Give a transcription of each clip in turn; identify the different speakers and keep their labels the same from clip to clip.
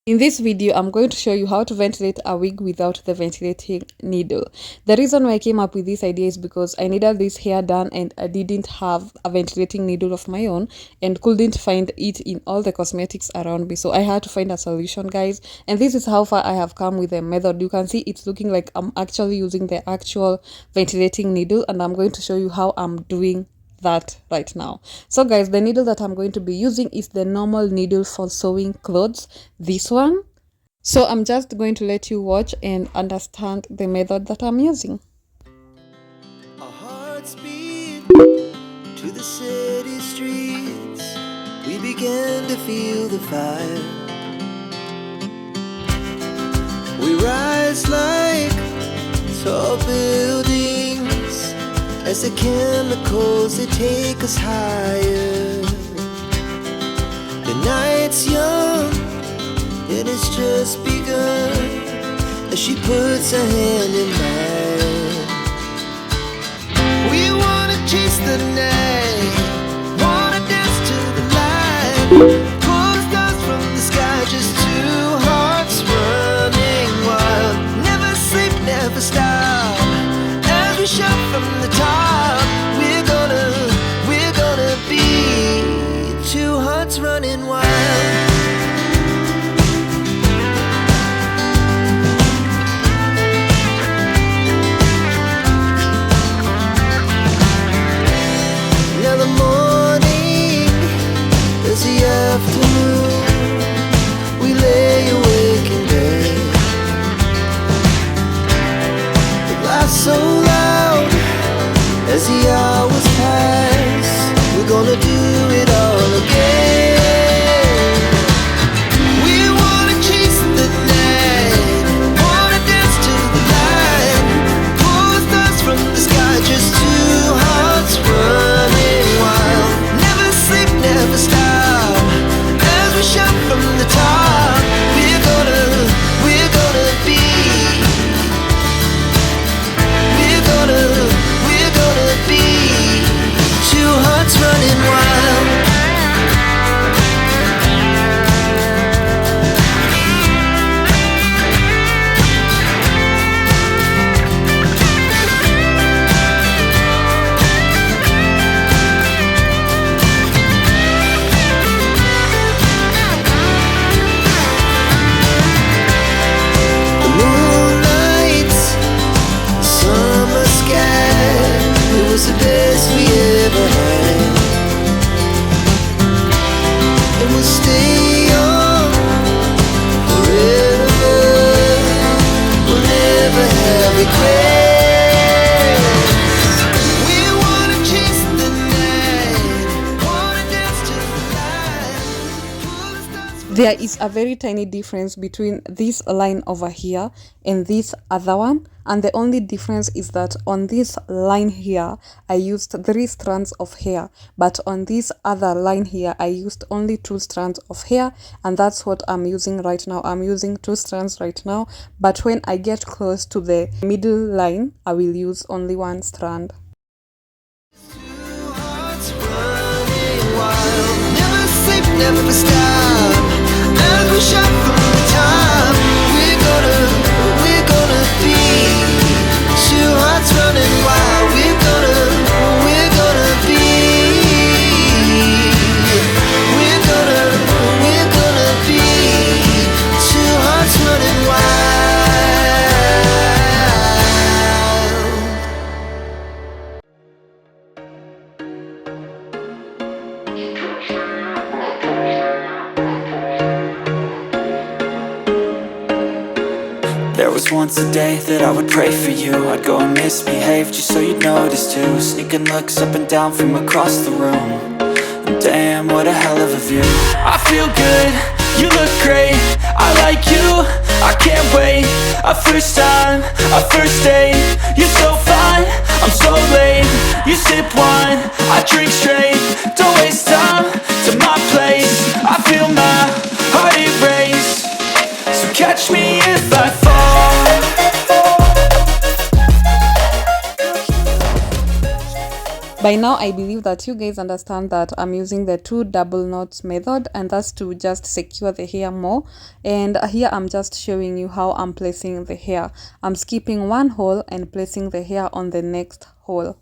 Speaker 1: In this video, I'm going to show you how to ventilate a wig without the ventilating needle. The reason why I came up with this idea is because I needed this hair done and I didn't have a ventilating needle of my own and couldn't find it in all the cosmetics around me. So I had to find a solution, guys. And this is how far I have come with the method. You can see it's looking like I'm actually using the actual ventilating needle, and I'm going to show you how I'm doing that right now. So guys, the needle that I'm going to be using is the normal needle for sewing clothes, this one. So I'm just going to let you watch and understand the method that I'm using.
Speaker 2: Our hearts beat to the city streets. We began to feel the fire. We rise like tall buildings as the chemicals, they take us higher. The night's young, and it's just begun, as she puts her hand in mine. We wanna chase the night, wanna dance to the light. Pull the stars from the sky, just two hearts running wild. Never sleep, never stop, as we shout from the top. We're gonna be two hearts running wild. Now the morning is the afternoon. We lay awake in bed. The laugh's so loud as the hours pass. We're gonna do it all again. We wanna chase the night, wanna dance to the light. Pull the stars from the sky, just two hearts running wild. Never sleep, never stop, as we shout from the top. We're gonna be. We're gonna be two hearts running wild. The moonlight, summer sky, it was the best we ever had. And we'll stay young forever. We'll never have regrets. We wanna chase the night, wanna dance to the light. Pull the stars from
Speaker 1: There is a very tiny difference between this line over here and this other one, and the only difference is that on this line here I used 3 strands of hair, but on this other line here I used only 2 strands of hair, and that's what I'm using right now. I'm using 2 strands right now, but when I get close to the middle line I will use only 1 strand.
Speaker 2: two hearts running wild. Never sleep, never stop, as we shout from the top. We're gonna be two hearts running wild. We're gonna be. We're gonna be two hearts running wild.
Speaker 3: There was once a day that I would pray for you. I'd go and misbehave just so you'd notice too. Sneaking looks up and down from across the room. And damn, what a hell of a view. I feel good, you look great, I like you, I can't wait. A first time, a first date. You're so fine, I'm so late. You sip wine, I drink straight. Don't waste time to my place. I feel my heart erase. So catch me if I fall.
Speaker 1: By now, I believe that you guys understand that I'm using the 2 double knots method, and that's to just secure the hair more. And here I'm just showing you how I'm placing the hair. I'm skipping one hole and placing the hair on the next hole.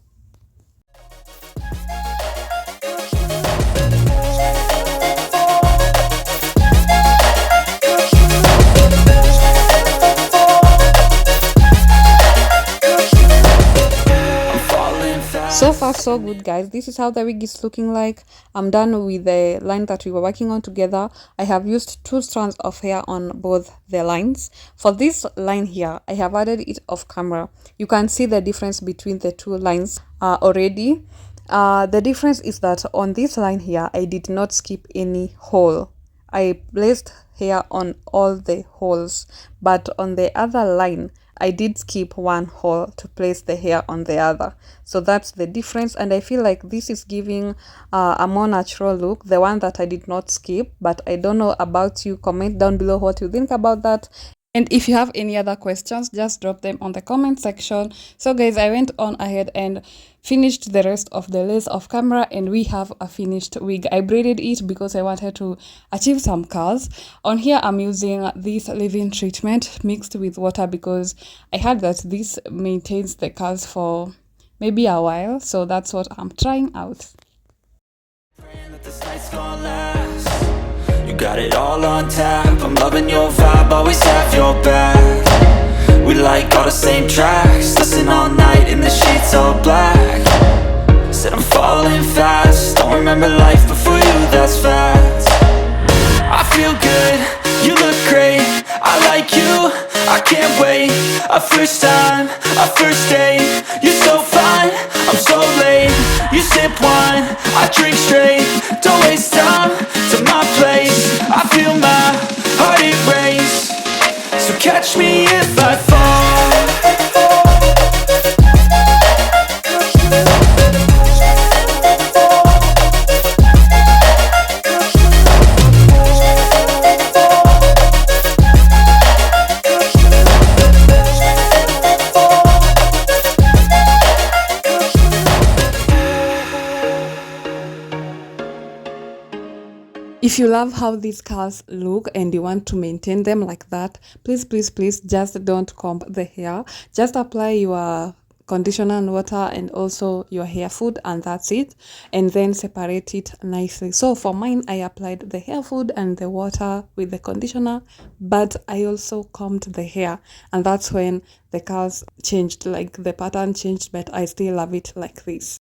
Speaker 1: So far so good, guys. This is how the wig is looking like. I'm done with the line that we were working on together. I have used 2 strands of hair on both the lines. For this line here, I have added it off camera. You can see the difference between the 2 lines already. The difference is that on this line here, I did not skip any hole. I placed hair on all the holes, but on the other line, I did skip one hole to place the hair on the other. So that's the difference, and I feel like this is giving a more natural look, the one that I did not skip. But I don't know about you. Comment down below what you think about that. And if you have any other questions, just drop them on the comment section. So guys, I went on ahead and finished the rest of the lace off camera, and we have a finished wig. I braided it because I wanted to achieve some curls. On here, I'm using this leave-in treatment mixed with water because I heard that this maintains the curls for maybe a while. So that's what I'm trying out.
Speaker 3: You got it all on tap, I'm loving your vibe, always have your back. We like all the same tracks, listen all night in the sheets all black. Said I'm falling fast, don't remember life before you, that's fact. I feel good, you look great, I like you, I can't wait. A first time, a first date, you're so fine, I'm so late. You sip wine, I drink straight, don't waste time to my place. I feel my heart erase, so catch me if I fall.
Speaker 1: If you love how these curls look and you want to maintain them like that, please just don't comb the hair. Just apply your conditioner and water and also your hair food, and that's it, and then separate it nicely. So for mine, I applied the hair food and the water with the conditioner, but I also combed the hair, and that's when the curls changed, like the pattern changed, but I still love it like this.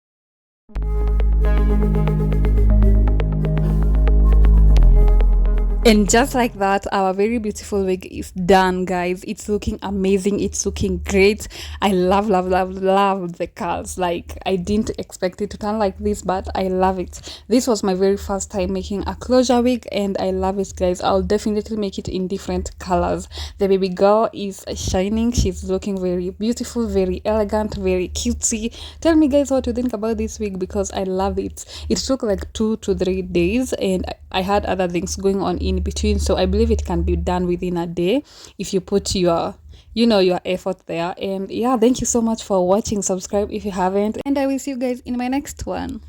Speaker 1: And just like that, our very beautiful wig is done, guys. It's looking amazing. It's looking great. I love the curls. Like, I didn't expect it to turn like this, but I love it. This was my very first time making a closure wig, and I love it, guys. I'll definitely make it in different colors. The baby girl is shining. She's looking very beautiful, very elegant, very cutesy. Tell me, guys, what you think about this wig, because I love it. It took like 2 to 3 days, and I had other things going on in between, so I believe it can be done within a day if you put your your effort there. And yeah, thank you so much for watching. Subscribe if you haven't, and I will see you guys in my next one.